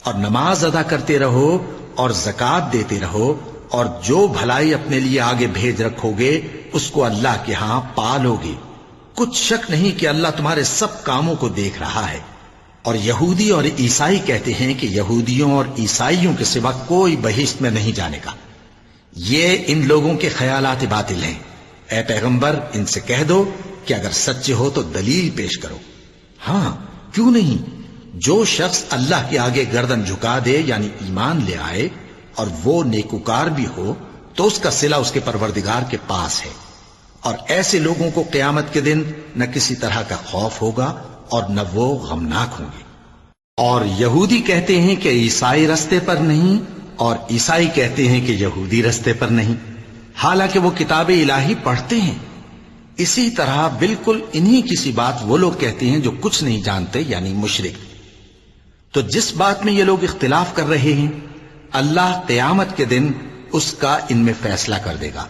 اور نماز ادا کرتے رہو اور زکوٰۃ دیتے رہو، اور جو بھلائی اپنے لیے آگے بھیج رکھو گے اس کو اللہ کے ہاں پالو گے۔ کچھ شک نہیں کہ اللہ تمہارے سب کاموں کو دیکھ رہا ہے۔ اور یہودی اور عیسائی کہتے ہیں کہ یہودیوں اور عیسائیوں کے سوا کوئی بہشت میں نہیں جانے گا۔ یہ ان لوگوں کے خیالات باطل ہیں۔ اے پیغمبر ان سے کہہ دو کہ اگر سچے ہو تو دلیل پیش کرو۔ ہاں کیوں نہیں، جو شخص اللہ کے آگے گردن جھکا دے یعنی ایمان لے آئے اور وہ نیکوکار بھی ہو تو اس کا صلہ اس کے پروردگار کے پاس ہے۔ اور ایسے لوگوں کو قیامت کے دن نہ کسی طرح کا خوف ہوگا اور نہ وہ غمناک ہوں گے۔ اور یہودی کہتے ہیں کہ عیسائی رستے پر نہیں، اور عیسائی کہتے ہیں کہ یہودی رستے پر نہیں، حالانکہ وہ کتاب الہی پڑھتے ہیں۔ اسی طرح بالکل انہی کسی بات وہ لوگ کہتے ہیں جو کچھ نہیں جانتے یعنی مشرک۔ تو جس بات میں یہ لوگ اختلاف کر رہے ہیں اللہ قیامت کے دن اس کا ان میں فیصلہ کر دے گا۔